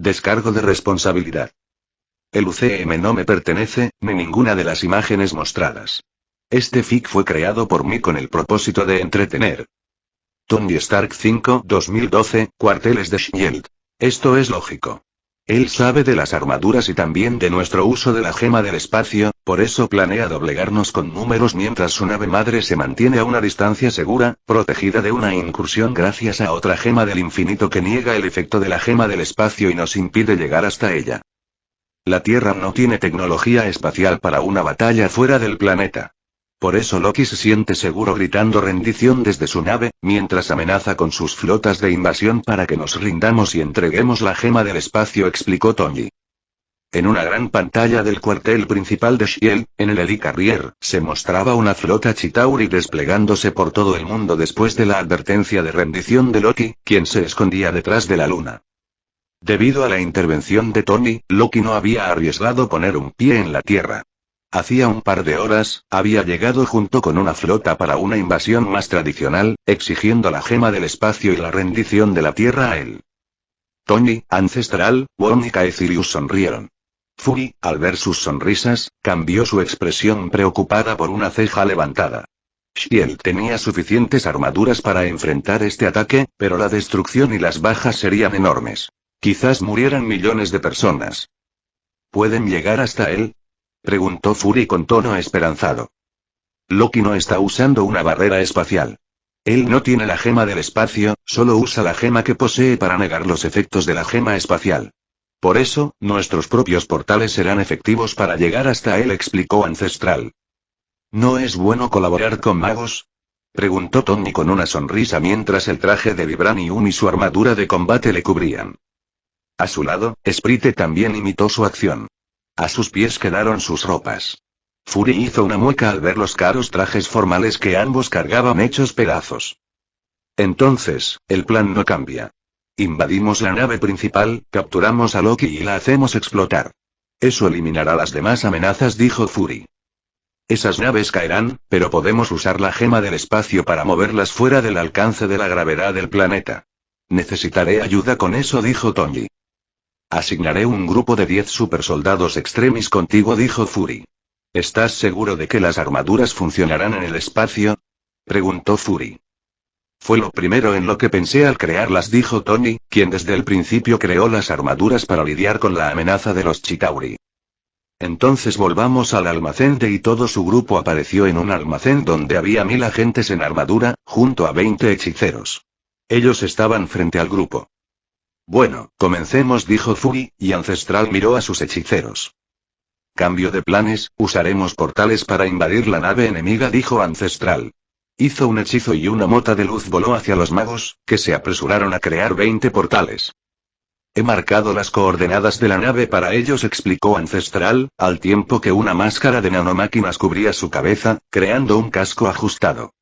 Descargo de responsabilidad. El UCM no me pertenece, ni ninguna de las imágenes mostradas. Este fic fue creado por mí con el propósito de entretener. Tony Stark 5, 2012, cuarteles de Shield. Esto es lógico. Él sabe de las armaduras y también de nuestro uso de la gema del espacio, por eso planea doblegarnos con números mientras su nave madre se mantiene a una distancia segura, protegida de una incursión gracias a otra gema del infinito que niega el efecto de la gema del espacio y nos impide llegar hasta ella. La Tierra no tiene tecnología espacial para una batalla fuera del planeta. Por eso Loki se siente seguro gritando rendición desde su nave, mientras amenaza con sus flotas de invasión para que nos rindamos y entreguemos la gema del espacio, explicó Tony. En una gran pantalla del cuartel principal de Shield, en el Helicarrier, se mostraba una flota Chitauri desplegándose por todo el mundo después de la advertencia de rendición de Loki, quien se escondía detrás de la luna. Debido a la intervención de Tony, Loki no había arriesgado poner un pie en la Tierra. Hacía un par de horas, había llegado junto con una flota para una invasión más tradicional, exigiendo la gema del espacio y la rendición de la Tierra a él. Tony, Ancestral, Wong y Caecilius sonrieron. Fury, al ver sus sonrisas, cambió su expresión preocupada por una ceja levantada. Shield tenía suficientes armaduras para enfrentar este ataque, pero la destrucción y las bajas serían enormes. Quizás murieran millones de personas. ¿Pueden llegar hasta él?, preguntó Fury con tono esperanzado. Loki no está usando una barrera espacial. Él no tiene la gema del espacio, solo usa la gema que posee para negar los efectos de la gema espacial. Por eso, nuestros propios portales serán efectivos para llegar hasta él, explicó Ancestral. ¿No es bueno colaborar con magos?, preguntó Tony con una sonrisa mientras el traje de Vibranium y su armadura de combate le cubrían. A su lado, Sprite también imitó su acción. A sus pies quedaron sus ropas. Fury hizo una mueca al ver los caros trajes formales que ambos cargaban hechos pedazos. Entonces, el plan no cambia. Invadimos la nave principal, capturamos a Loki y la hacemos explotar. Eso eliminará las demás amenazas, dijo Fury. Esas naves caerán, pero podemos usar la gema del espacio para moverlas fuera del alcance de la gravedad del planeta. Necesitaré ayuda con eso, dijo Tony. Asignaré un grupo de 10 supersoldados extremis contigo, dijo Fury. ¿Estás seguro de que las armaduras funcionarán en el espacio?, preguntó Fury. Fue lo primero en lo que pensé al crearlas, dijo Tony, quien desde el principio creó las armaduras para lidiar con la amenaza de los Chitauri. Entonces volvamos al almacén y todo su grupo apareció en un almacén donde había 1000 agentes en armadura, junto a 20 hechiceros. Ellos estaban frente al grupo. Bueno, comencemos, dijo Fury, y Ancestral miró a sus hechiceros. Cambio de planes, usaremos portales para invadir la nave enemiga, dijo Ancestral. Hizo un hechizo y una mota de luz voló hacia los magos, que se apresuraron a crear 20 portales. He marcado las coordenadas de la nave para ellos, explicó Ancestral, al tiempo que una máscara de nanomáquinas cubría su cabeza, creando un casco ajustado.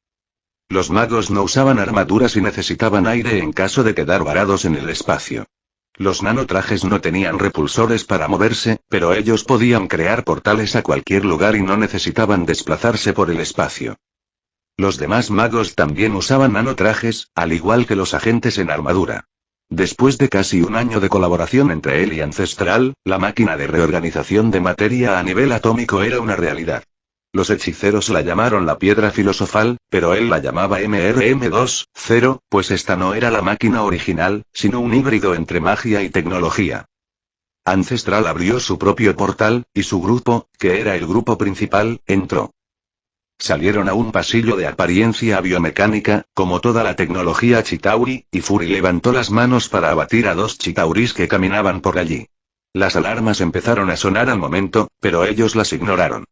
Los magos no usaban armaduras y necesitaban aire en caso de quedar varados en el espacio. Los nanotrajes no tenían repulsores para moverse, pero ellos podían crear portales a cualquier lugar y no necesitaban desplazarse por el espacio. Los demás magos también usaban nanotrajes, al igual que los agentes en armadura. Después de casi un año de colaboración entre él y Ancestral, la máquina de reorganización de materia a nivel atómico era una realidad. Los hechiceros la llamaron la piedra filosofal, pero él la llamaba MRM-2.0, pues esta no era la máquina original, sino un híbrido entre magia y tecnología. Ancestral abrió su propio portal, y su grupo, que era el grupo principal, entró. Salieron a un pasillo de apariencia biomecánica, como toda la tecnología Chitauri, y Fury levantó las manos para abatir a 2 Chitauris que caminaban por allí. Las alarmas empezaron a sonar al momento, pero ellos las ignoraron.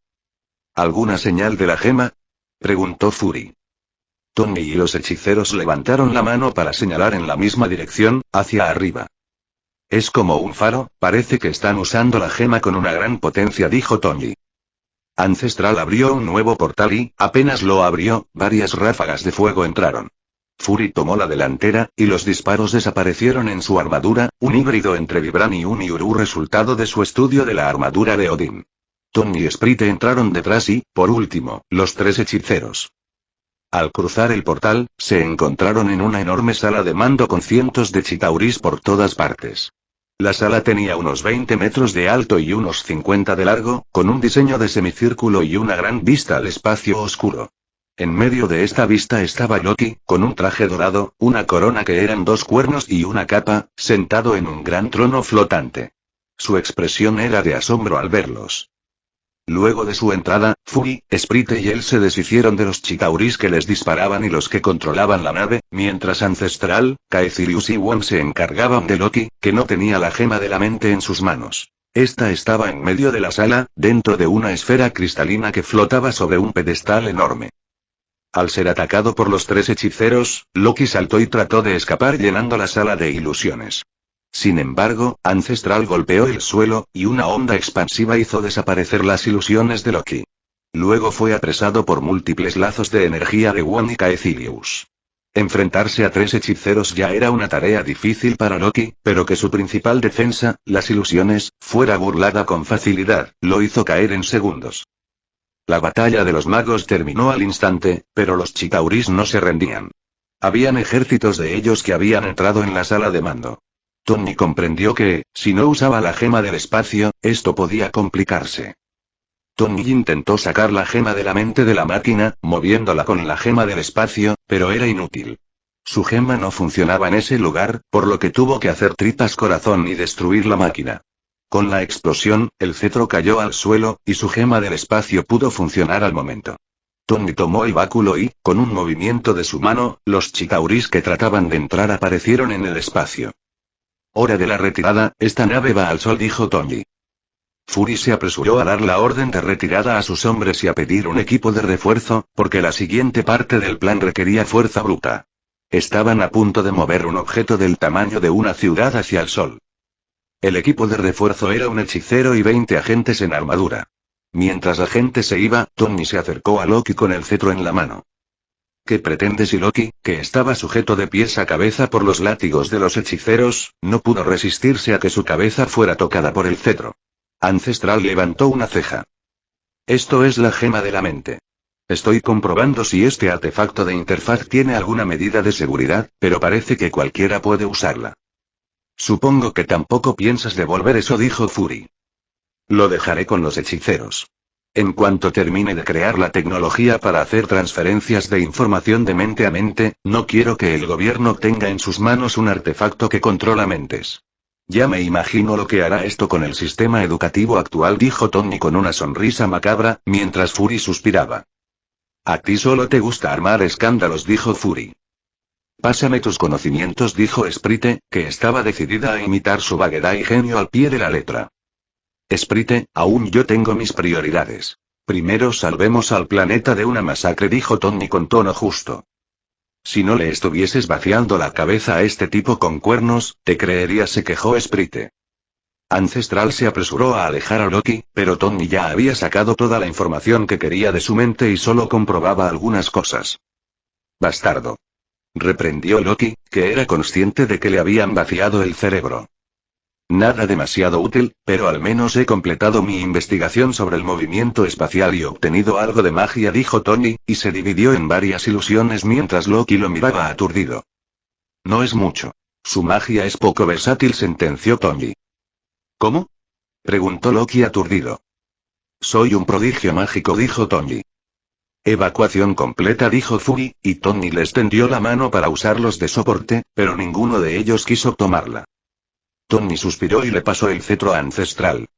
¿Alguna señal de la gema?, preguntó Fury. Tony y los hechiceros levantaron la mano para señalar en la misma dirección, hacia arriba. Es como un faro, parece que están usando la gema con una gran potencia, dijo Tony. Ancestral abrió un nuevo portal y, apenas lo abrió, varias ráfagas de fuego entraron. Fury tomó la delantera, y los disparos desaparecieron en su armadura, un híbrido entre Vibranium y Uru resultado de su estudio de la armadura de Odín. Tony y Sprite entraron detrás y, por último, los 3 hechiceros. Al cruzar el portal, se encontraron en una enorme sala de mando con cientos de Chitauris por todas partes. La sala tenía unos 20 metros de alto y unos 50 de largo, con un diseño de semicírculo y una gran vista al espacio oscuro. En medio de esta vista estaba Loki, con un traje dorado, una corona que eran 2 cuernos y una capa, sentado en un gran trono flotante. Su expresión era de asombro al verlos. Luego de su entrada, Fury, Sprite y él se deshicieron de los Chitauris que les disparaban y los que controlaban la nave, mientras Ancestral, Caecilius y Wong se encargaban de Loki, que no tenía la gema de la mente en sus manos. Esta estaba en medio de la sala, dentro de una esfera cristalina que flotaba sobre un pedestal enorme. Al ser atacado por los 3 hechiceros, Loki saltó y trató de escapar llenando la sala de ilusiones. Sin embargo, Ancestral golpeó el suelo, y una onda expansiva hizo desaparecer las ilusiones de Loki. Luego fue apresado por múltiples lazos de energía de Wong y Caecilius. Enfrentarse a 3 hechiceros ya era una tarea difícil para Loki, pero que su principal defensa, las ilusiones, fuera burlada con facilidad, lo hizo caer en segundos. La batalla de los magos terminó al instante, pero los Chitauris no se rendían. Habían ejércitos de ellos que habían entrado en la sala de mando. Tony comprendió que, si no usaba la gema del espacio, esto podía complicarse. Tony intentó sacar la gema de la mente de la máquina, moviéndola con la gema del espacio, pero era inútil. Su gema no funcionaba en ese lugar, por lo que tuvo que hacer tripas corazón y destruir la máquina. Con la explosión, el cetro cayó al suelo, y su gema del espacio pudo funcionar al momento. Tony tomó el báculo y, con un movimiento de su mano, los Chitauris que trataban de entrar aparecieron en el espacio. Hora de la retirada, esta nave va al sol, dijo Tony. Fury se apresuró a dar la orden de retirada a sus hombres y a pedir un equipo de refuerzo, porque la siguiente parte del plan requería fuerza bruta. Estaban a punto de mover un objeto del tamaño de una ciudad hacia el sol. El equipo de refuerzo era un hechicero y 20 agentes en armadura. Mientras la gente se iba, Tony se acercó a Loki con el cetro en la mano. ¿Qué pretendes? Y Loki, que estaba sujeto de pies a cabeza por los látigos de los hechiceros, no pudo resistirse a que su cabeza fuera tocada por el cetro. Ancestral levantó una ceja. Esto es la gema de la mente. Estoy comprobando si este artefacto de interfaz tiene alguna medida de seguridad, pero parece que cualquiera puede usarla. Supongo que tampoco piensas devolver eso, dijo Fury. Lo dejaré con los hechiceros. En cuanto termine de crear la tecnología para hacer transferencias de información de mente a mente, no quiero que el gobierno tenga en sus manos un artefacto que controla mentes. Ya me imagino lo que hará esto con el sistema educativo actual, dijo Tony con una sonrisa macabra, mientras Fury suspiraba. A ti solo te gusta armar escándalos, dijo Fury. Pásame tus conocimientos, dijo Sprite, que estaba decidida a imitar su vaguedad y genio al pie de la letra. Sprite, aún yo tengo mis prioridades. Primero salvemos al planeta de una masacre, dijo Tony con tono justo. Si no le estuvieses vaciando la cabeza a este tipo con cuernos, te creería, se quejó Sprite. Ancestral se apresuró a alejar a Loki, pero Tony ya había sacado toda la información que quería de su mente y solo comprobaba algunas cosas. Bastardo. Reprendió Loki, que era consciente de que le habían vaciado el cerebro. Nada demasiado útil, pero al menos he completado mi investigación sobre el movimiento espacial y obtenido algo de magia, dijo Tony, y se dividió en varias ilusiones mientras Loki lo miraba aturdido. No es mucho. Su magia es poco versátil, sentenció Tony. ¿Cómo? Preguntó Loki aturdido. Soy un prodigio mágico, dijo Tony. Evacuación completa, dijo Fury, y Tony les tendió la mano para usarlos de soporte, pero ninguno de ellos quiso tomarla. Tony suspiró y le pasó el cetro a Ancestral.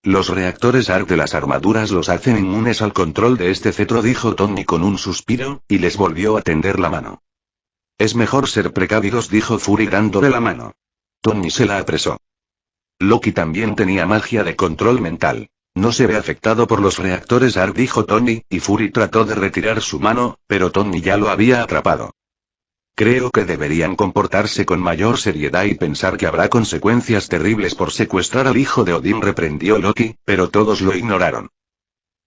Los reactores ARC de las armaduras los hacen inmunes al control de este cetro, dijo Tony con un suspiro, y les volvió a tender la mano. Es mejor ser precavidos, dijo Fury dándole la mano. Tony se la apresó. Loki también tenía magia de control mental. No se ve afectado por los reactores ARC, dijo Tony, y Fury trató de retirar su mano, pero Tony ya lo había atrapado. Creo que deberían comportarse con mayor seriedad y pensar que habrá consecuencias terribles por secuestrar al hijo de Odín, reprendió Loki, pero todos lo ignoraron.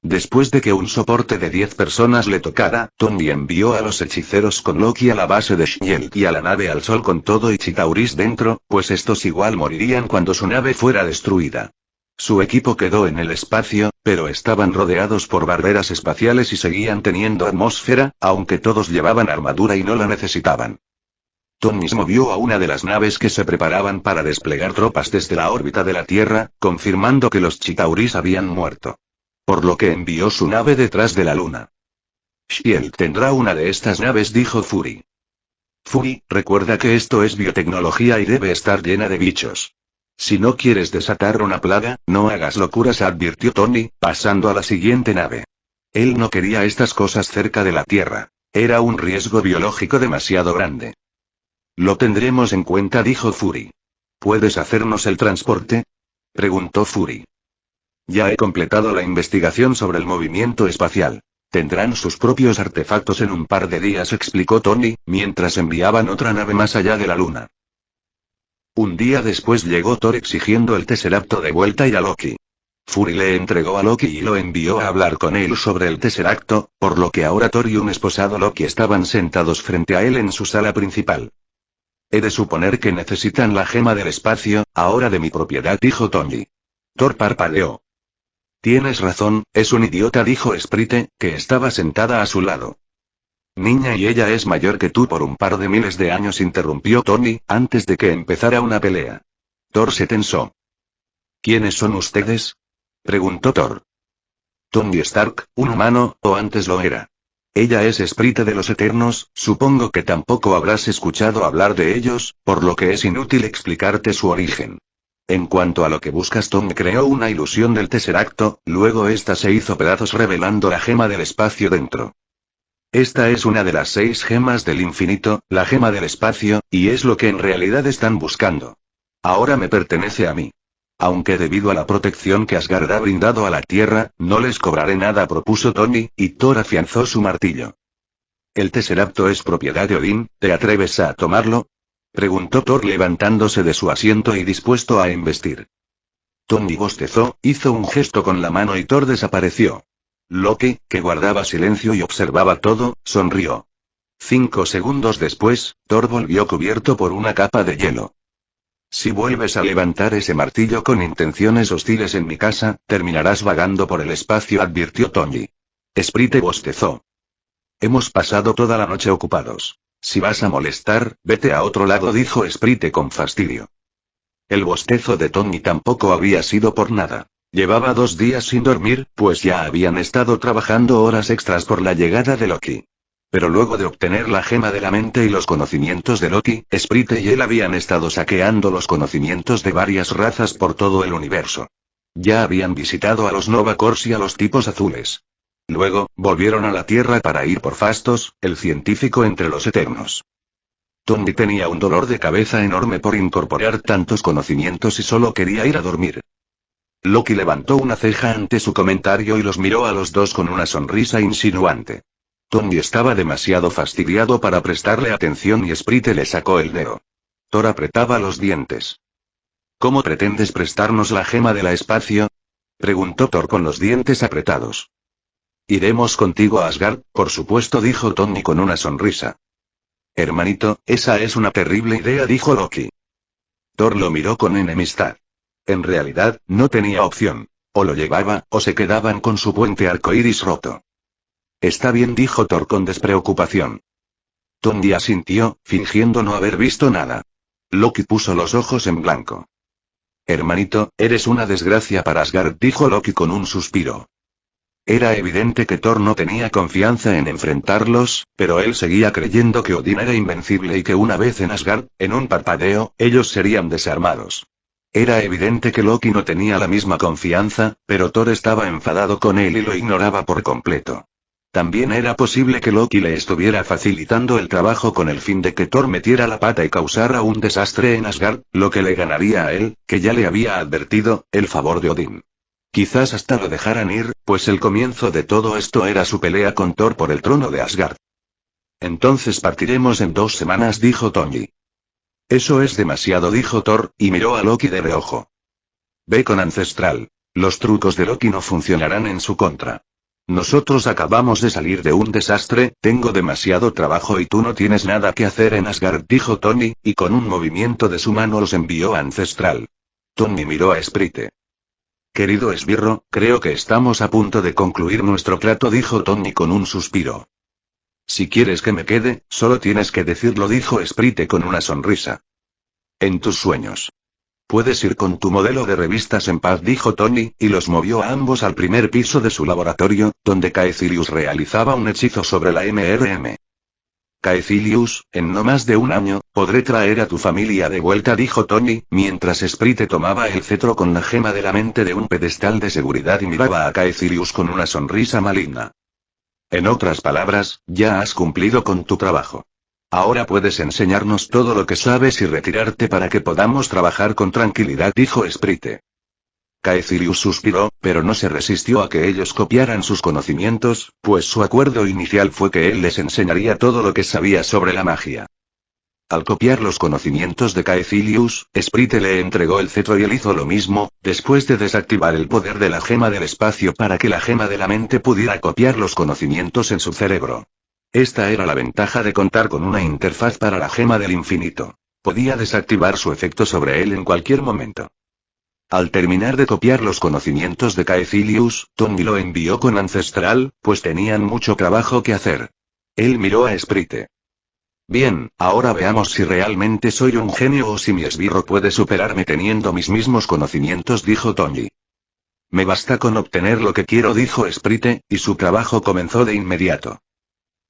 Después de que un soporte de 10 personas le tocara, Tony envió a los hechiceros con Loki a la base de Shell y a la nave al sol con todo y Chitauris dentro, pues estos igual morirían cuando su nave fuera destruida. Su equipo quedó en el espacio, pero estaban rodeados por barreras espaciales y seguían teniendo atmósfera, aunque todos llevaban armadura y no la necesitaban. Tony se movió a una de las naves que se preparaban para desplegar tropas desde la órbita de la Tierra, confirmando que los Chitauris habían muerto. Por lo que envió su nave detrás de la Luna. Shield tendrá una de estas naves, dijo Fury. Fury, recuerda que esto es biotecnología y debe estar llena de bichos. Si no quieres desatar una plaga, no hagas locuras, advirtió Tony, pasando a la siguiente nave. Él no quería estas cosas cerca de la Tierra. Era un riesgo biológico demasiado grande. Lo tendremos en cuenta, dijo Fury. ¿Puedes hacernos el transporte?, preguntó Fury. Ya he completado la investigación sobre el movimiento espacial. Tendrán sus propios artefactos en un par de días, explicó Tony, mientras enviaban otra nave más allá de la Luna. Un día después llegó Thor exigiendo el Tesseracto de vuelta y a Loki. Fury le entregó a Loki y lo envió a hablar con él sobre el Tesseracto, por lo que ahora Thor y un esposado Loki estaban sentados frente a él en su sala principal. He de suponer que necesitan la gema del espacio, ahora de mi propiedad, dijo Tony. Thor parpadeó. Tienes razón, es un idiota, dijo Sprite, que estaba sentada a su lado. Niña, y ella es mayor que tú por un par de miles de años, interrumpió Tony, antes de que empezara una pelea. Thor se tensó. ¿Quiénes son ustedes?, preguntó Thor. Tony Stark, un humano, o antes lo era. Ella es Sprite de los Eternos, supongo que tampoco habrás escuchado hablar de ellos, por lo que es inútil explicarte su origen. En cuanto a lo que buscas, Tony creó una ilusión del Tesseracto, luego esta se hizo pedazos revelando la gema del espacio dentro. Esta es una de las 6 gemas del infinito, la gema del espacio, y es lo que en realidad están buscando. Ahora me pertenece a mí. Aunque debido a la protección que Asgard ha brindado a la Tierra, no les cobraré nada, propuso Tony, y Thor afianzó su martillo. El Tesseracto es propiedad de Odín, ¿te atreves a tomarlo?, preguntó Thor levantándose de su asiento y dispuesto a embestir. Tony bostezó, hizo un gesto con la mano y Thor desapareció. Loki, que guardaba silencio y observaba todo, sonrió. 5 segundos después, Thor volvió cubierto por una capa de hielo. Si vuelves a levantar ese martillo con intenciones hostiles en mi casa, terminarás vagando por el espacio, advirtió Tony. Sprite bostezó. Hemos pasado toda la noche ocupados. Si vas a molestar, vete a otro lado, dijo Sprite con fastidio. El bostezo de Tony tampoco había sido por nada. Llevaba 2 días sin dormir, pues ya habían estado trabajando horas extras por la llegada de Loki. Pero luego de obtener la gema de la mente y los conocimientos de Loki, Sprite y él habían estado saqueando los conocimientos de varias razas por todo el universo. Ya habían visitado a los Nova Corps y a los tipos azules. Luego, volvieron a la Tierra para ir por Fastos, el científico entre los Eternos. Tony tenía un dolor de cabeza enorme por incorporar tantos conocimientos y solo quería ir a dormir. Loki levantó una ceja ante su comentario y los miró a los dos con una sonrisa insinuante. Tony estaba demasiado fastidiado para prestarle atención y Sprite le sacó el dedo. Thor apretaba los dientes. ¿Cómo pretendes prestarnos la gema de la espacio?, preguntó Thor con los dientes apretados. Iremos contigo a Asgard, por supuesto, dijo Tony con una sonrisa. Hermanito, esa es una terrible idea, dijo Loki. Thor lo miró con enemistad. En realidad, no tenía opción. O lo llevaba, o se quedaban con su puente arcoíris roto. Está bien, dijo Thor con despreocupación. Tony asintió, fingiendo no haber visto nada. Loki puso los ojos en blanco. Hermanito, eres una desgracia para Asgard, dijo Loki con un suspiro. Era evidente que Thor no tenía confianza en enfrentarlos, pero él seguía creyendo que Odín era invencible y que una vez en Asgard, en un parpadeo, ellos serían desarmados. Era evidente que Loki no tenía la misma confianza, pero Thor estaba enfadado con él y lo ignoraba por completo. También era posible que Loki le estuviera facilitando el trabajo con el fin de que Thor metiera la pata y causara un desastre en Asgard, lo que le ganaría a él, que ya le había advertido, el favor de Odín. Quizás hasta lo dejaran ir, pues el comienzo de todo esto era su pelea con Thor por el trono de Asgard. Entonces partiremos en 2 semanas, dijo Tony. Eso es demasiado, dijo Thor, y miró a Loki de reojo. Ve con Ancestral. Los trucos de Loki no funcionarán en su contra. Nosotros acabamos de salir de un desastre, tengo demasiado trabajo y tú no tienes nada que hacer en Asgard, dijo Tony, y con un movimiento de su mano los envió a Ancestral. Tony miró a Sprite. Querido esbirro, creo que estamos a punto de concluir nuestro trato, dijo Tony con un suspiro. Si quieres que me quede, solo tienes que decirlo, dijo Sprite con una sonrisa. En tus sueños. Puedes ir con tu modelo de revistas en paz, dijo Tony, y los movió a ambos al primer piso de su laboratorio, donde Caecilius realizaba un hechizo sobre la MRM. Caecilius, en no más de un año, podré traer a tu familia de vuelta, dijo Tony, mientras Sprite tomaba el cetro con la gema de la mente de un pedestal de seguridad y miraba a Caecilius con una sonrisa maligna. En otras palabras, ya has cumplido con tu trabajo. Ahora puedes enseñarnos todo lo que sabes y retirarte para que podamos trabajar con tranquilidad, dijo Sprite. Caecilius suspiró, pero no se resistió a que ellos copiaran sus conocimientos, pues su acuerdo inicial fue que él les enseñaría todo lo que sabía sobre la magia. Al copiar los conocimientos de Caecilius, Sprite le entregó el cetro y él hizo lo mismo, después de desactivar el poder de la gema del espacio para que la gema de la mente pudiera copiar los conocimientos en su cerebro. Esta era la ventaja de contar con una interfaz para la gema del infinito. Podía desactivar su efecto sobre él en cualquier momento. Al terminar de copiar los conocimientos de Caecilius, Tony lo envió con Ancestral, pues tenían mucho trabajo que hacer. Él miró a Sprite. Bien, ahora veamos si realmente soy un genio o si mi esbirro puede superarme teniendo mis mismos conocimientos, dijo Tony. Me basta con obtener lo que quiero, dijo Sprite, y su trabajo comenzó de inmediato.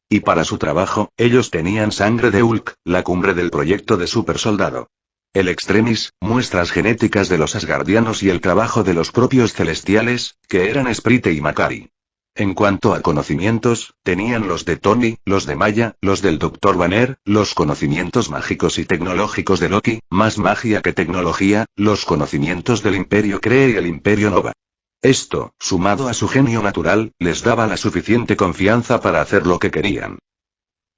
Y para su trabajo, ellos tenían sangre de Hulk, la cumbre del proyecto de supersoldado. El Extremis, muestras genéticas de los asgardianos y el trabajo de los propios celestiales, que eran Sprite y Macari. En cuanto a conocimientos, tenían los de Tony, los de Maya, los del Dr. Banner, los conocimientos mágicos y tecnológicos de Loki, más magia que tecnología, los conocimientos del Imperio Cree y el Imperio Nova. Esto, sumado a su genio natural, les daba la suficiente confianza para hacer lo que querían.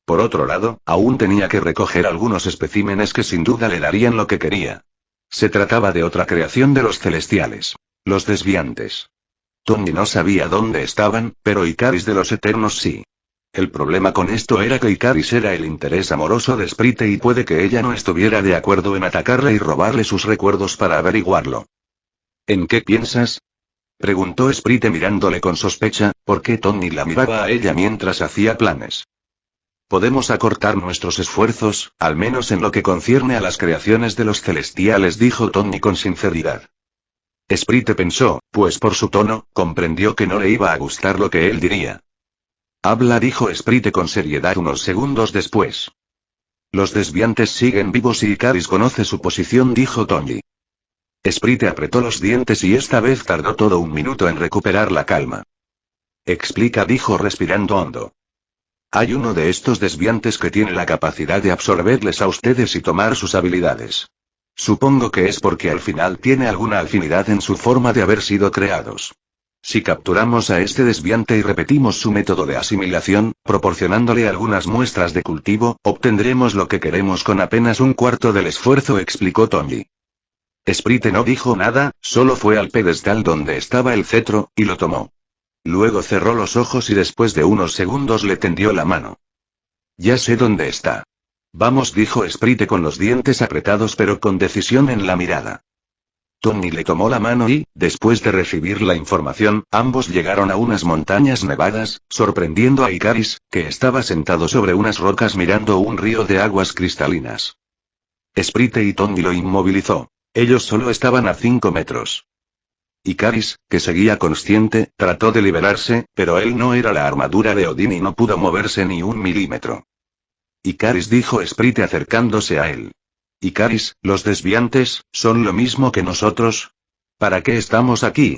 Por otro lado, aún tenía que recoger algunos especímenes que sin duda le darían lo que quería. Se trataba de otra creación de los celestiales. Los desviantes. Tony no sabía dónde estaban, pero Icaris de los Eternos sí. El problema con esto era que Icaris era el interés amoroso de Sprite y puede que ella no estuviera de acuerdo en atacarle y robarle sus recuerdos para averiguarlo. ¿En qué piensas?, preguntó Sprite mirándole con sospecha, porque Tony la miraba a ella mientras hacía planes. Podemos acortar nuestros esfuerzos, al menos en lo que concierne a las creaciones de los celestiales, dijo Tony con sinceridad. Sprite pensó, pues por su tono, comprendió que no le iba a gustar lo que él diría. Habla, dijo Sprite con seriedad unos segundos después. Los desviantes siguen vivos y Icaris conoce su posición, dijo Tony. Sprite apretó los dientes y esta vez tardó todo un minuto en recuperar la calma. Explica, dijo respirando hondo. Hay uno de estos desviantes que tiene la capacidad de absorberles a ustedes y tomar sus habilidades. Supongo que es porque al final tiene alguna afinidad en su forma de haber sido creados. Si capturamos a este desviante y repetimos su método de asimilación, proporcionándole algunas muestras de cultivo, obtendremos lo que queremos con apenas un cuarto del esfuerzo, explicó Tony. Sprite no dijo nada, solo fue al pedestal donde estaba el cetro, y lo tomó. Luego cerró los ojos y después de unos segundos le tendió la mano. Ya sé dónde está. Vamos, dijo Sprite con los dientes apretados pero con decisión en la mirada. Tony le tomó la mano y, después de recibir la información, ambos llegaron a unas montañas nevadas, sorprendiendo a Icaris, que estaba sentado sobre unas rocas mirando un río de aguas cristalinas. Sprite y Tony lo inmovilizó. Ellos solo estaban a 5 metros. Icaris, que seguía consciente, trató de liberarse, pero él no era la armadura de Odín y no pudo moverse ni un milímetro. Icaris, dijo Sprite acercándose a él. Icaris, ¿los desviantes son lo mismo que nosotros? ¿Para qué estamos aquí?,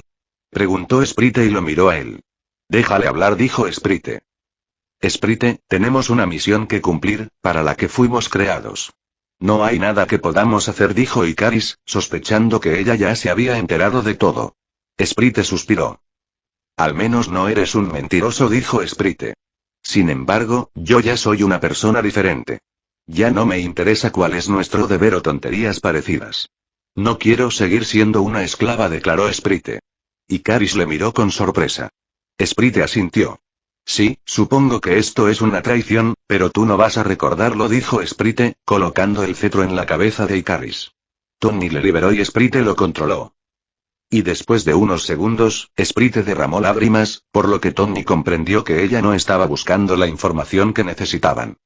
preguntó Sprite y lo miró a él. Déjale hablar, dijo Sprite. Sprite, tenemos una misión que cumplir, para la que fuimos creados. No hay nada que podamos hacer, dijo Icaris, sospechando que ella ya se había enterado de todo. Sprite suspiró. Al menos no eres un mentiroso, dijo Sprite. Sin embargo, yo ya soy una persona diferente. Ya no me interesa cuál es nuestro deber o tonterías parecidas. No quiero seguir siendo una esclava, declaró Sprite. Icaris le miró con sorpresa. Sprite asintió. Sí, supongo que esto es una traición, pero tú no vas a recordarlo, dijo Sprite, colocando el cetro en la cabeza de Icaris. Tony le liberó y Sprite lo controló. Y después de unos segundos, Sprite derramó lágrimas, por lo que Tony comprendió que ella no estaba buscando la información que necesitaban.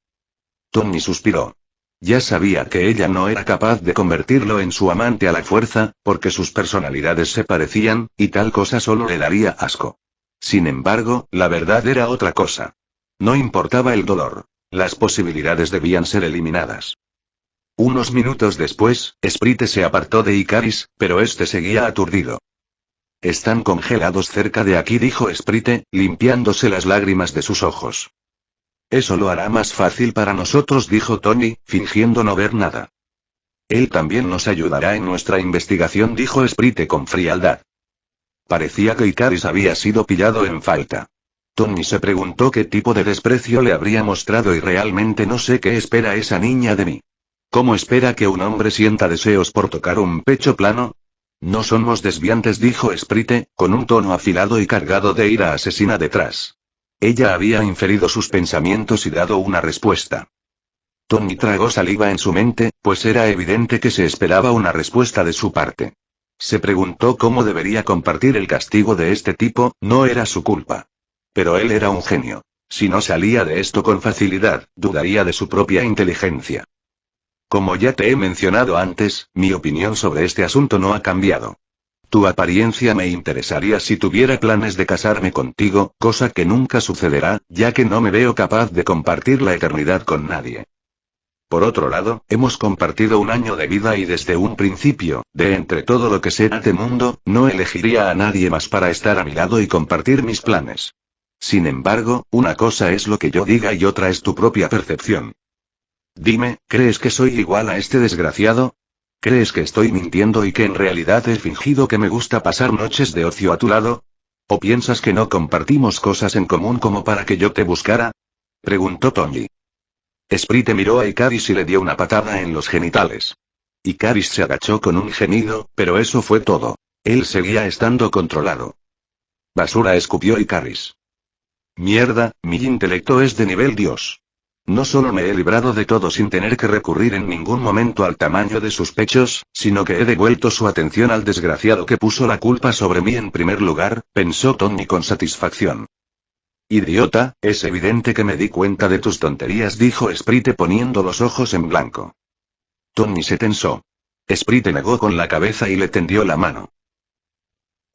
Tony suspiró. Ya sabía que ella no era capaz de convertirlo en su amante a la fuerza, porque sus personalidades se parecían, y tal cosa solo le daría asco. Sin embargo, la verdad era otra cosa. No importaba el dolor. Las posibilidades debían ser eliminadas. Unos minutos después, Sprite se apartó de Ikaris, pero este seguía aturdido. Están congelados cerca de aquí, dijo Sprite, limpiándose las lágrimas de sus ojos. Eso lo hará más fácil para nosotros, dijo Tony, fingiendo no ver nada. Él también nos ayudará en nuestra investigación, dijo Sprite con frialdad. Parecía que Ikaris había sido pillado en falta. Tony se preguntó qué tipo de desprecio le habría mostrado y realmente no sé qué espera esa niña de mí. ¿Cómo espera que un hombre sienta deseos por tocar un pecho plano? No somos desviantes, dijo Sprite, con un tono afilado y cargado de ira asesina detrás. Ella había inferido sus pensamientos y dado una respuesta. Tony tragó saliva en su mente, pues era evidente que se esperaba una respuesta de su parte. Se preguntó cómo debería compartir el castigo de este tipo, no era su culpa. Pero él era un genio. Si no salía de esto con facilidad, dudaría de su propia inteligencia. Como ya te he mencionado antes, mi opinión sobre este asunto no ha cambiado. Tu apariencia me interesaría si tuviera planes de casarme contigo, cosa que nunca sucederá, ya que no me veo capaz de compartir la eternidad con nadie. Por otro lado, hemos compartido un año de vida y desde un principio, de entre todo lo que sé de este mundo, no elegiría a nadie más para estar a mi lado y compartir mis planes. Sin embargo, una cosa es lo que yo diga y otra es tu propia percepción. Dime, ¿crees que soy igual a este desgraciado? ¿Crees que estoy mintiendo y que en realidad he fingido que me gusta pasar noches de ocio a tu lado? ¿O piensas que no compartimos cosas en común como para que yo te buscara? Preguntó Tony. Sprite miró a Ikaris y le dio una patada en los genitales. Ikaris se agachó con un gemido, pero eso fue todo. Él seguía estando controlado. Basura, escupió Ikaris. Mierda, mi intelecto es de nivel Dios. No solo me he librado de todo sin tener que recurrir en ningún momento al tamaño de sus pechos, sino que he devuelto su atención al desgraciado que puso la culpa sobre mí en primer lugar, pensó Tony con satisfacción. Idiota, es evidente que me di cuenta de tus tonterías, dijo Sprite poniendo los ojos en blanco. Tony se tensó. Sprite negó con la cabeza y le tendió la mano.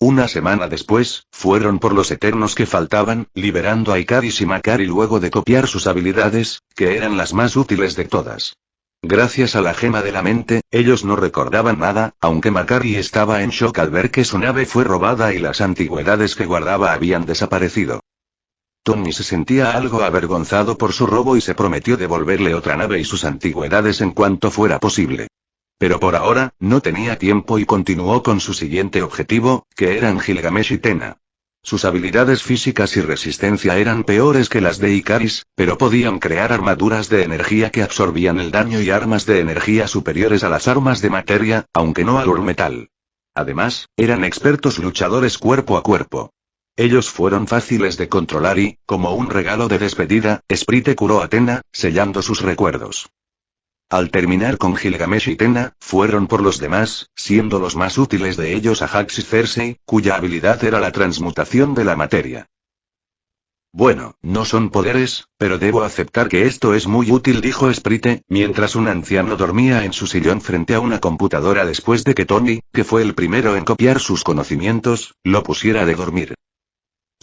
Una semana después, fueron por los Eternos que faltaban, liberando a Ikaris y Makari luego de copiar sus habilidades, que eran las más útiles de todas. Gracias a la gema de la mente, ellos no recordaban nada, aunque Makari estaba en shock al ver que su nave fue robada y las antigüedades que guardaba habían desaparecido. Tony se sentía algo avergonzado por su robo y se prometió devolverle otra nave y sus antigüedades en cuanto fuera posible. Pero por ahora, no tenía tiempo y continuó con su siguiente objetivo, que eran Gilgamesh y Tena. Sus habilidades físicas y resistencia eran peores que las de Ikaris, pero podían crear armaduras de energía que absorbían el daño y armas de energía superiores a las armas de materia, aunque no al Urmetal. Además, eran expertos luchadores cuerpo a cuerpo. Ellos fueron fáciles de controlar y, como un regalo de despedida, Sprite curó a Tena, sellando sus recuerdos. Al terminar con Gilgamesh y Tena, fueron por los demás, siendo los más útiles de ellos a Hax y Cersei, cuya habilidad era la transmutación de la materia. Bueno, no son poderes, pero debo aceptar que esto es muy útil, dijo Sprite, mientras un anciano dormía en su sillón frente a una computadora después de que Tony, que fue el primero en copiar sus conocimientos, lo pusiera de dormir.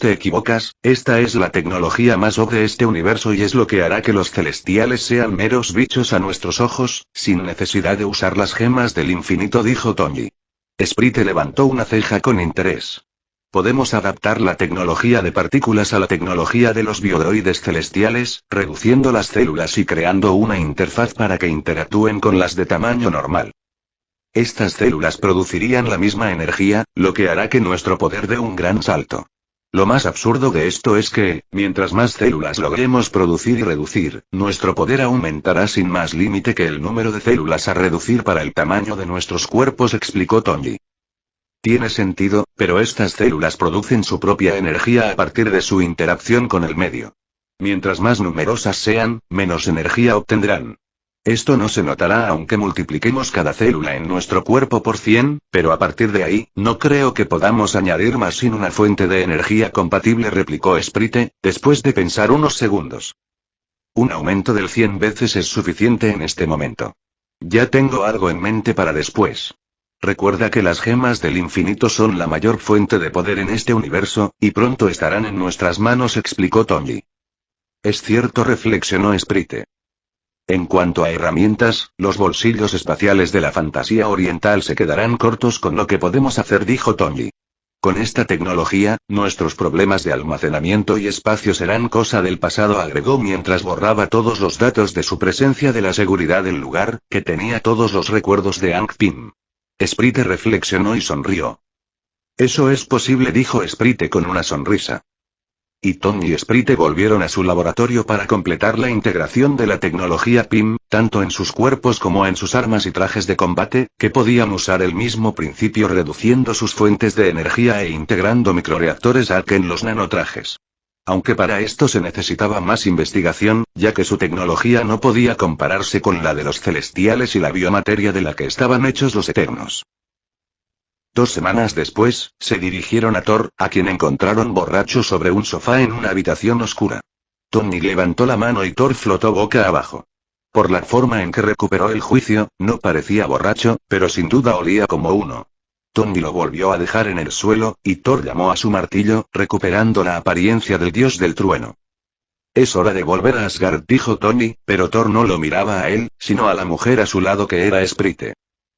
Te equivocas, esta es la tecnología más OP de este universo y es lo que hará que los celestiales sean meros bichos a nuestros ojos, sin necesidad de usar las gemas del infinito, dijo Tony. Sprite levantó una ceja con interés. Podemos adaptar la tecnología de partículas a la tecnología de los biodroides celestiales, reduciendo las células y creando una interfaz para que interactúen con las de tamaño normal. Estas células producirían la misma energía, lo que hará que nuestro poder dé un gran salto. Lo más absurdo de esto es que, mientras más células logremos producir y reducir, nuestro poder aumentará sin más límite que el número de células a reducir para el tamaño de nuestros cuerpos, explicó Tony. Tiene sentido, pero estas células producen su propia energía a partir de su interacción con el medio. Mientras más numerosas sean, menos energía obtendrán. Esto no se notará aunque multipliquemos cada célula en nuestro cuerpo por 100, pero a partir de ahí, no creo que podamos añadir más sin una fuente de energía compatible, replicó Sprite, después de pensar unos segundos. Un aumento del 100 veces es suficiente en este momento. Ya tengo algo en mente para después. Recuerda que las gemas del infinito son la mayor fuente de poder en este universo, y pronto estarán en nuestras manos, explicó Tony. Es cierto, reflexionó Sprite. En cuanto a herramientas, los bolsillos espaciales de la fantasía oriental se quedarán cortos con lo que podemos hacer, dijo Tony. Con esta tecnología, nuestros problemas de almacenamiento y espacio serán cosa del pasado, agregó mientras borraba todos los datos de su presencia de la seguridad del lugar, que tenía todos los recuerdos de Hank Pym. Sprite reflexionó y sonrió. Eso es posible, dijo Sprite con una sonrisa. Y Tony y Sprite volvieron a su laboratorio para completar la integración de la tecnología Pym, tanto en sus cuerpos como en sus armas y trajes de combate, que podían usar el mismo principio reduciendo sus fuentes de energía e integrando microreactores ARC en los nanotrajes. Aunque para esto se necesitaba más investigación, ya que su tecnología no podía compararse con la de los celestiales y la biomateria de la que estaban hechos los eternos. 2 semanas después, se dirigieron a Thor, a quien encontraron borracho sobre un sofá en una habitación oscura. Tony levantó la mano y Thor flotó boca abajo. Por la forma en que recuperó el juicio, no parecía borracho, pero sin duda olía como uno. Tony lo volvió a dejar en el suelo, y Thor llamó a su martillo, recuperando la apariencia del dios del trueno. Es hora de volver a Asgard, dijo Tony, pero Thor no lo miraba a él, sino a la mujer a su lado, que era Sprite.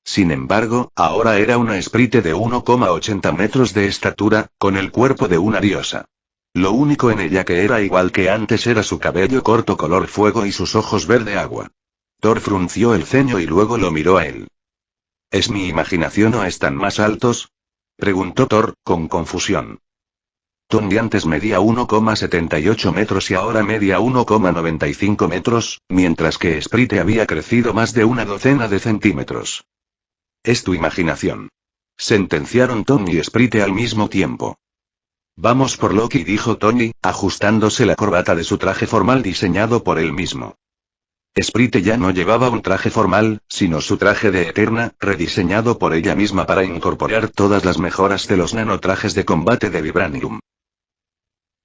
Sin embargo, ahora era una Sprite de 1,80 metros de estatura, con el cuerpo de una diosa. Lo único en ella que era igual que antes era su cabello corto color fuego y sus ojos verde agua. Thor frunció el ceño y luego lo miró a él. ¿Es mi imaginación o están más altos?, preguntó Thor, con confusión. Tony antes medía 1,78 metros y ahora medía 1,95 metros, mientras que Sprite había crecido más de una docena de centímetros. Es tu imaginación, sentenciaron Tony y Sprite al mismo tiempo. Vamos por Loki, dijo Tony, ajustándose la corbata de su traje formal diseñado por él mismo. Sprite ya no llevaba un traje formal, sino su traje de Eterna, rediseñado por ella misma para incorporar todas las mejoras de los nanotrajes de combate de Vibranium.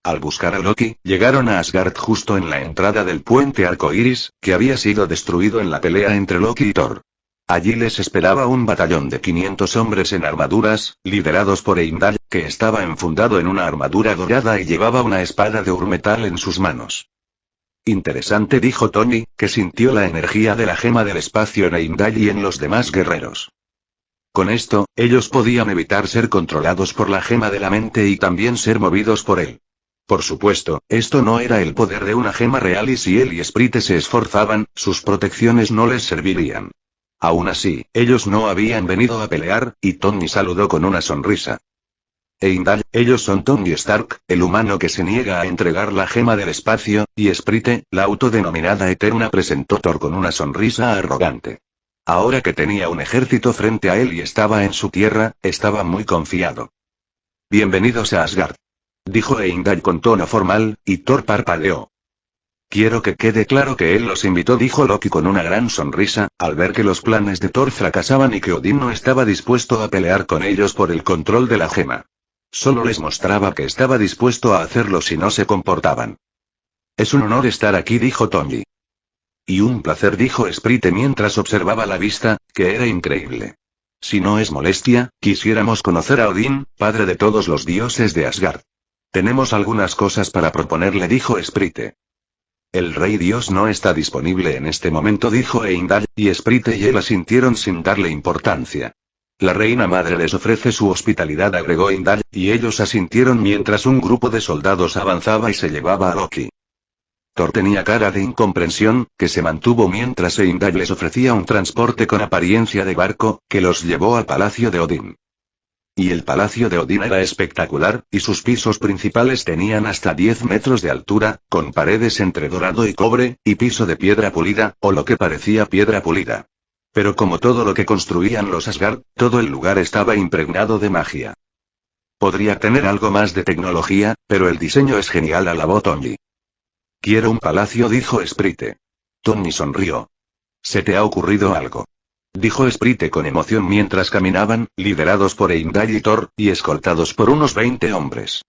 Al buscar a Loki, llegaron a Asgard justo en la entrada del puente arcoíris, que había sido destruido en la pelea entre Loki y Thor. Allí les esperaba un batallón de 500 hombres en armaduras, liderados por Heimdall, que estaba enfundado en una armadura dorada y llevaba una espada de urmetal en sus manos. Interesante, dijo Tony, que sintió la energía de la gema del espacio en Heimdall y en los demás guerreros. Con esto, ellos podían evitar ser controlados por la gema de la mente y también ser movidos por él. Por supuesto, esto no era el poder de una gema real y si él y Sprite se esforzaban, sus protecciones no les servirían. Aún así, ellos no habían venido a pelear, y Tony saludó con una sonrisa. Heimdall, ellos son Tony Stark, el humano que se niega a entregar la gema del espacio, y Sprite, la autodenominada Eterna, presentó Thor con una sonrisa arrogante. Ahora que tenía un ejército frente a él y estaba en su tierra, estaba muy confiado. Bienvenidos a Asgard, dijo Heimdall con tono formal, y Thor parpadeó. Quiero que quede claro que él los invitó, dijo Loki con una gran sonrisa, al ver que los planes de Thor fracasaban y que Odín no estaba dispuesto a pelear con ellos por el control de la gema. Solo les mostraba que estaba dispuesto a hacerlo si no se comportaban. Es un honor estar aquí, dijo Tony. Y un placer, dijo Sprite mientras observaba la vista, que era increíble. Si no es molestia, quisiéramos conocer a Odín, padre de todos los dioses de Asgard. Tenemos algunas cosas para proponerle, dijo Sprite. El rey dios no está disponible en este momento, dijo Heimdall, y Sprite y él asintieron sin darle importancia. La reina madre les ofrece su hospitalidad, agregó Heimdall, y ellos asintieron mientras un grupo de soldados avanzaba y se llevaba a Loki. Thor tenía cara de incomprensión, que se mantuvo mientras Heimdall les ofrecía un transporte con apariencia de barco, que los llevó al palacio de Odín. Y el palacio de Odín era espectacular, y sus pisos principales tenían hasta 10 metros de altura, con paredes entre dorado y cobre, y piso de piedra pulida, o lo que parecía piedra pulida. Pero como todo lo que construían los Asgard, todo el lugar estaba impregnado de magia. Podría tener algo más de tecnología, pero el diseño es genial, alabó Tony. Quiero un palacio, dijo Sprite. Tony sonrió. ¿Se te ha ocurrido algo?, dijo Sprite con emoción mientras caminaban, liderados por Heimdall y Thor, y escoltados por unos 20 hombres.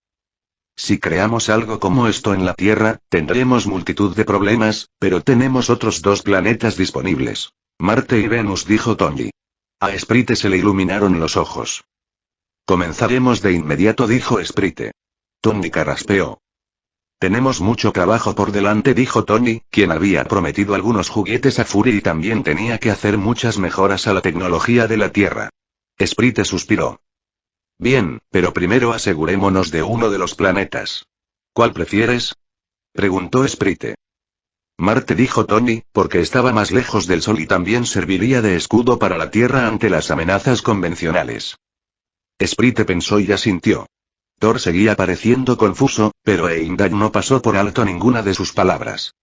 Si creamos algo como esto en la Tierra, tendremos multitud de problemas, pero tenemos otros 2 planetas disponibles. Marte y Venus, dijo Tony. A Sprite se le iluminaron los ojos. Comenzaremos de inmediato, dijo Sprite. Tony carraspeó. Tenemos mucho trabajo por delante, dijo Tony, quien había prometido algunos juguetes a Fury y también tenía que hacer muchas mejoras a la tecnología de la Tierra. Sprite suspiró. Bien, pero primero asegurémonos de uno de los planetas. ¿Cuál prefieres?, preguntó Sprite. Marte, dijo Tony, porque estaba más lejos del Sol y también serviría de escudo para la Tierra ante las amenazas convencionales. Sprite pensó y asintió. Thor seguía pareciendo confuso, pero Heimdall no pasó por alto ninguna de sus palabras.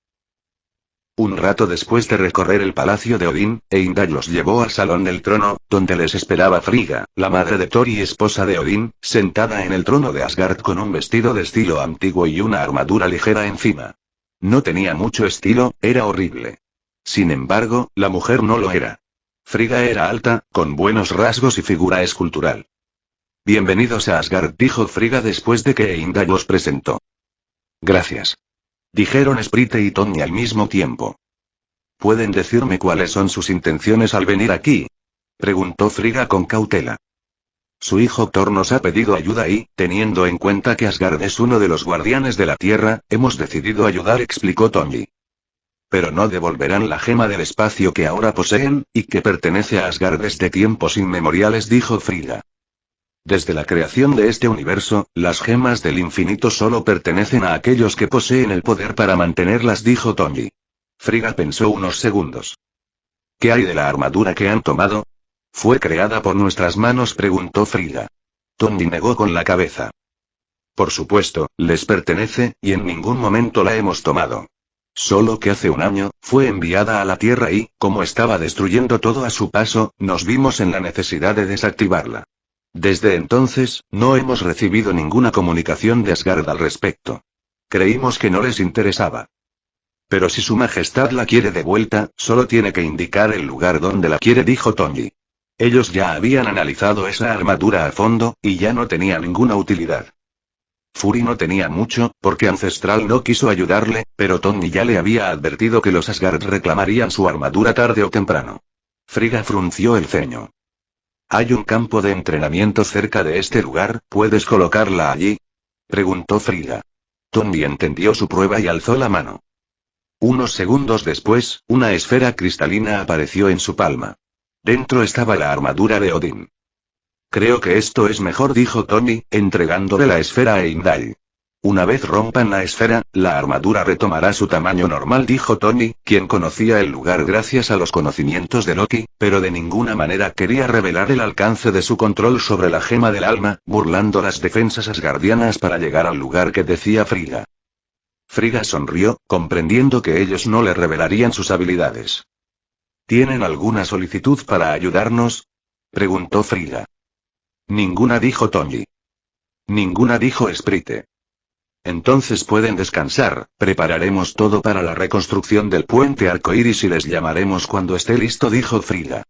Un rato después de recorrer el palacio de Odín, Heimdall los llevó al salón del trono, donde les esperaba Frigga, la madre de Thor y esposa de Odín, sentada en el trono de Asgard con un vestido de estilo antiguo y una armadura ligera encima. No tenía mucho estilo, era horrible. Sin embargo, la mujer no lo era. Frigga era alta, con buenos rasgos y figura escultural. Bienvenidos a Asgard, dijo Frigga después de que Heimdall los presentó. Gracias, dijeron Sprite y Tony al mismo tiempo. ¿Pueden decirme cuáles son sus intenciones al venir aquí?, preguntó Frigga con cautela. Su hijo Thor nos ha pedido ayuda y, teniendo en cuenta que Asgard es uno de los guardianes de la Tierra, hemos decidido ayudar, explicó Tony. Pero no devolverán la gema del espacio que ahora poseen, y que pertenece a Asgard desde tiempos inmemoriales, dijo Frigga. Desde la creación de este universo, las gemas del infinito solo pertenecen a aquellos que poseen el poder para mantenerlas, dijo Tony. Frigga pensó unos segundos. ¿Qué hay de la armadura que han tomado? ¿Fue creada por nuestras manos?, preguntó Frigga. Tony negó con la cabeza. Por supuesto, les pertenece, y en ningún momento la hemos tomado. Solo que hace un año, fue enviada a la Tierra y, como estaba destruyendo todo a su paso, nos vimos en la necesidad de desactivarla. Desde entonces, no hemos recibido ninguna comunicación de Asgard al respecto. Creímos que no les interesaba. Pero si su majestad la quiere de vuelta, solo tiene que indicar el lugar donde la quiere, dijo Tony. Ellos ya habían analizado esa armadura a fondo, y ya no tenía ninguna utilidad. Fury no tenía mucho, porque Ancestral no quiso ayudarle, pero Tony ya le había advertido que los Asgard reclamarían su armadura tarde o temprano. Frigga frunció el ceño. ¿Hay un campo de entrenamiento cerca de este lugar? ¿Puedes colocarla allí?, preguntó Frigga. Tony entendió su prueba y alzó la mano. Unos segundos después, una esfera cristalina apareció en su palma. Dentro estaba la armadura de Odín. Creo que esto es mejor, dijo Tony, entregándole la esfera a Heimdall. Una vez rompan la esfera, la armadura retomará su tamaño normal, dijo Tony, quien conocía el lugar gracias a los conocimientos de Loki, pero de ninguna manera quería revelar el alcance de su control sobre la gema del alma, burlando las defensas asgardianas para llegar al lugar que decía Frigga. Frigga sonrió, comprendiendo que ellos no le revelarían sus habilidades. ¿Tienen alguna solicitud para ayudarnos?, preguntó Frigga. Ninguna, dijo Tony. Ninguna, dijo Sprite. Entonces pueden descansar, prepararemos todo para la reconstrucción del puente arcoíris y les llamaremos cuando esté listo, dijo Frigga.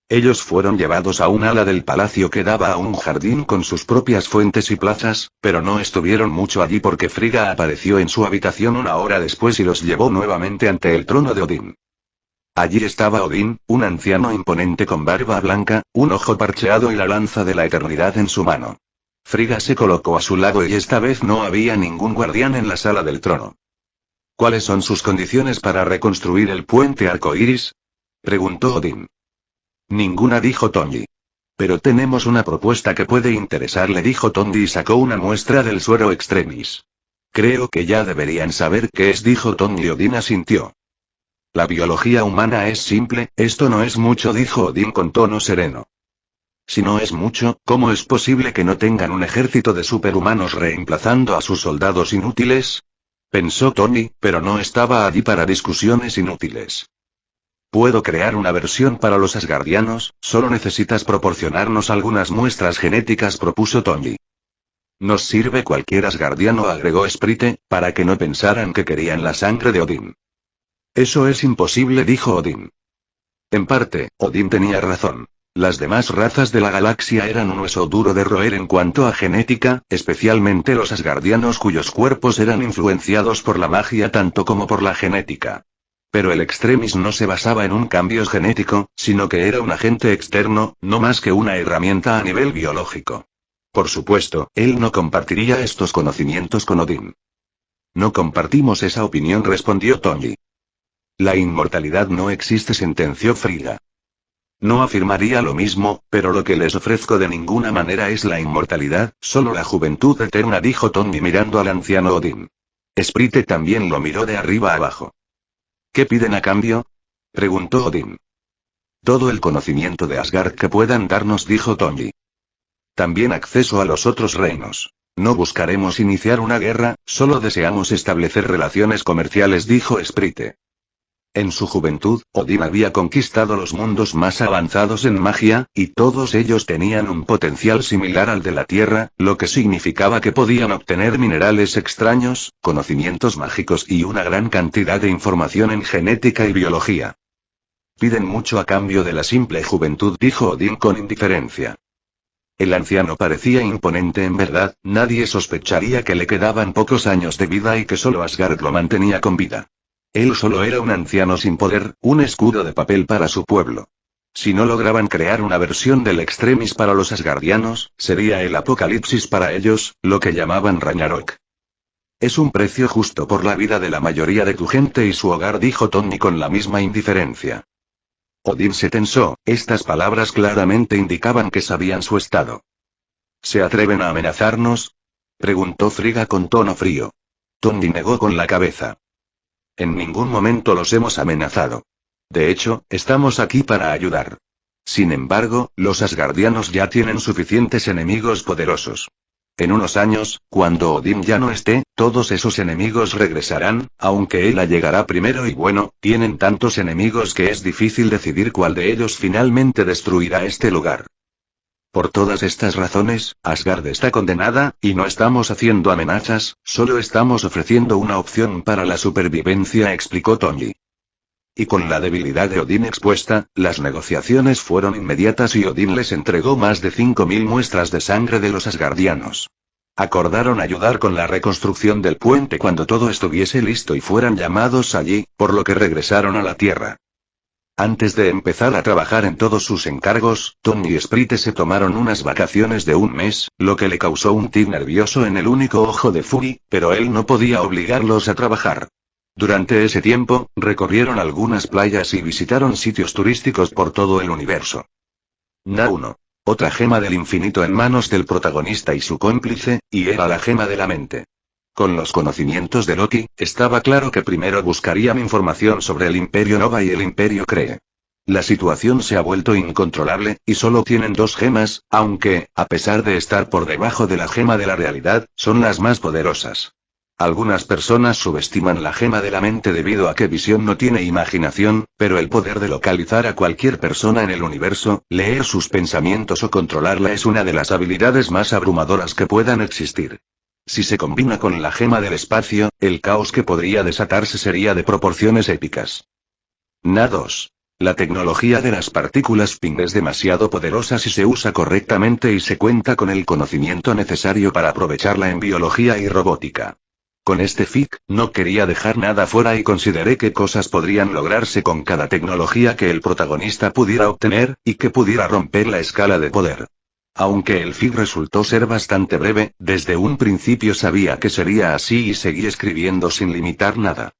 Ellos fueron llevados a un ala del palacio que daba a un jardín con sus propias fuentes y plazas, pero no estuvieron mucho allí porque Frigga apareció en su habitación una hora después y los llevó nuevamente ante el trono de Odín. Allí estaba Odín, un anciano imponente con barba blanca, un ojo parcheado y la lanza de la eternidad en su mano. Frigga se colocó a su lado y esta vez no había ningún guardián en la sala del trono. ¿Cuáles son sus condiciones para reconstruir el puente arcoíris?, preguntó Odín. Ninguna, dijo Tony. Pero tenemos una propuesta que puede interesarle, dijo Tony y sacó una muestra del suero extremis. Creo que ya deberían saber qué es, dijo Tony y Odín asintió. La biología humana es simple, esto no es mucho, dijo Odín con tono sereno. Si no es mucho, ¿cómo es posible que no tengan un ejército de superhumanos reemplazando a sus soldados inútiles?, pensó Tony, pero no estaba allí para discusiones inútiles. Puedo crear una versión para los asgardianos, solo necesitas proporcionarnos algunas muestras genéticas, propuso Tony. Nos sirve cualquier asgardiano, agregó Sprite, para que no pensaran que querían la sangre de Odín. Eso es imposible, dijo Odín. En parte, Odín tenía razón. Las demás razas de la galaxia eran un hueso duro de roer en cuanto a genética, especialmente los asgardianos cuyos cuerpos eran influenciados por la magia tanto como por la genética. Pero el Extremis no se basaba en un cambio genético, sino que era un agente externo, no más que una herramienta a nivel biológico. Por supuesto, él no compartiría estos conocimientos con Odín. No compartimos esa opinión, respondió Tony. La inmortalidad no existe, sentenció Frigga. No afirmaría lo mismo, pero lo que les ofrezco de ninguna manera es la inmortalidad, solo la juventud eterna, dijo Tony mirando al anciano Odín. Sprite también lo miró de arriba abajo. ¿Qué piden a cambio?, preguntó Odín. Todo el conocimiento de Asgard que puedan darnos, dijo Tony. También acceso a los otros reinos. No buscaremos iniciar una guerra, solo deseamos establecer relaciones comerciales, dijo Sprite. En su juventud, Odín había conquistado los mundos más avanzados en magia, y todos ellos tenían un potencial similar al de la Tierra, lo que significaba que podían obtener minerales extraños, conocimientos mágicos y una gran cantidad de información en genética y biología. Piden mucho a cambio de la simple juventud, dijo Odín con indiferencia. El anciano parecía imponente en verdad, nadie sospecharía que le quedaban pocos años de vida y que solo Asgard lo mantenía con vida. Él solo era un anciano sin poder, un escudo de papel para su pueblo. Si no lograban crear una versión del Extremis para los asgardianos, sería el apocalipsis para ellos, lo que llamaban Ragnarok. Es un precio justo por la vida de la mayoría de tu gente y su hogar, dijo Tony con la misma indiferencia. Odín se tensó, estas palabras claramente indicaban que sabían su estado. ¿Se atreven a amenazarnos?, preguntó Frigga con tono frío. Tony negó con la cabeza. En ningún momento los hemos amenazado. De hecho, estamos aquí para ayudar. Sin embargo, los asgardianos ya tienen suficientes enemigos poderosos. En unos años, cuando Odín ya no esté, todos esos enemigos regresarán, aunque él llegará primero y bueno, tienen tantos enemigos que es difícil decidir cuál de ellos finalmente destruirá este lugar. Por todas estas razones, Asgard está condenada, y no estamos haciendo amenazas, solo estamos ofreciendo una opción para la supervivencia, explicó Tony. Y con la debilidad de Odín expuesta, las negociaciones fueron inmediatas y Odín les entregó más de 5000 muestras de sangre de los asgardianos. Acordaron ayudar con la reconstrucción del puente cuando todo estuviese listo y fueran llamados allí, por lo que regresaron a la Tierra. Antes de empezar a trabajar en todos sus encargos, Tony y Sprite se tomaron unas vacaciones de un mes, lo que le causó un tic nervioso en el único ojo de Fury, pero él no podía obligarlos a trabajar. Durante ese tiempo, recorrieron algunas playas y visitaron sitios turísticos por todo el universo. Na-1. Otra gema del infinito en manos del protagonista y su cómplice, y era la gema de la mente. Con los conocimientos de Loki, estaba claro que primero buscarían información sobre el Imperio Nova y el Imperio Kree. La situación se ha vuelto incontrolable, y solo tienen 2 gemas, aunque, a pesar de estar por debajo de la gema de la realidad, son las más poderosas. Algunas personas subestiman la gema de la mente debido a que Visión no tiene imaginación, pero el poder de localizar a cualquier persona en el universo, leer sus pensamientos o controlarla es una de las habilidades más abrumadoras que puedan existir. Si se combina con la gema del espacio, el caos que podría desatarse sería de proporciones épicas. Na-2. La tecnología de las partículas Ping es demasiado poderosa si se usa correctamente y se cuenta con el conocimiento necesario para aprovecharla en biología y robótica. Con este fic, no quería dejar nada fuera y consideré qué cosas podrían lograrse con cada tecnología que el protagonista pudiera obtener, y que pudiera romper la escala de poder. Aunque el fic resultó ser bastante breve, desde un principio sabía que sería así y seguí escribiendo sin limitar nada.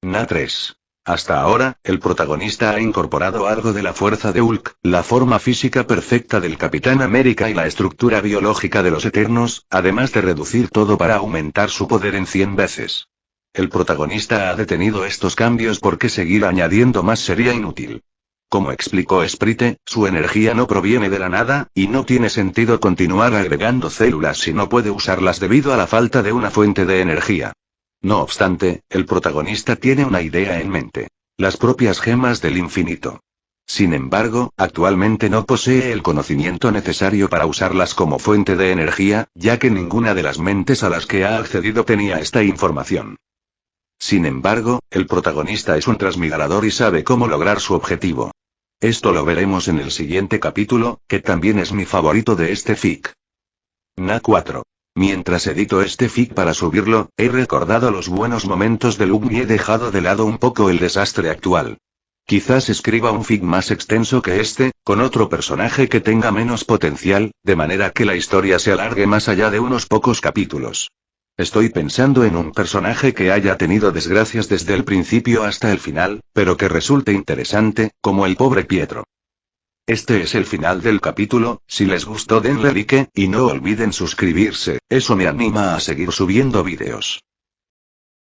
Na-3. Hasta ahora, el protagonista ha incorporado algo de la fuerza de Hulk, la forma física perfecta del Capitán América y la estructura biológica de los Eternos, además de reducir todo para aumentar su poder en 100 veces. El protagonista ha detenido estos cambios porque seguir añadiendo más sería inútil. Como explicó Sprite, su energía no proviene de la nada, y no tiene sentido continuar agregando células si no puede usarlas debido a la falta de una fuente de energía. No obstante, el protagonista tiene una idea en mente. Las propias gemas del infinito. Sin embargo, actualmente no posee el conocimiento necesario para usarlas como fuente de energía, ya que ninguna de las mentes a las que ha accedido tenía esta información. Sin embargo, el protagonista es un transmigrador y sabe cómo lograr su objetivo. Esto lo veremos en el siguiente capítulo, que también es mi favorito de este fic. Na 4. Mientras edito este fic para subirlo, he recordado los buenos momentos de Luke y he dejado de lado un poco el desastre actual. Quizás escriba un fic más extenso que este, con otro personaje que tenga menos potencial, de manera que la historia se alargue más allá de unos pocos capítulos. Estoy pensando en un personaje que haya tenido desgracias desde el principio hasta el final, pero que resulte interesante, como el pobre Pietro. Este es el final del capítulo. Si les gustó denle like, y no olviden suscribirse, eso me anima a seguir subiendo vídeos.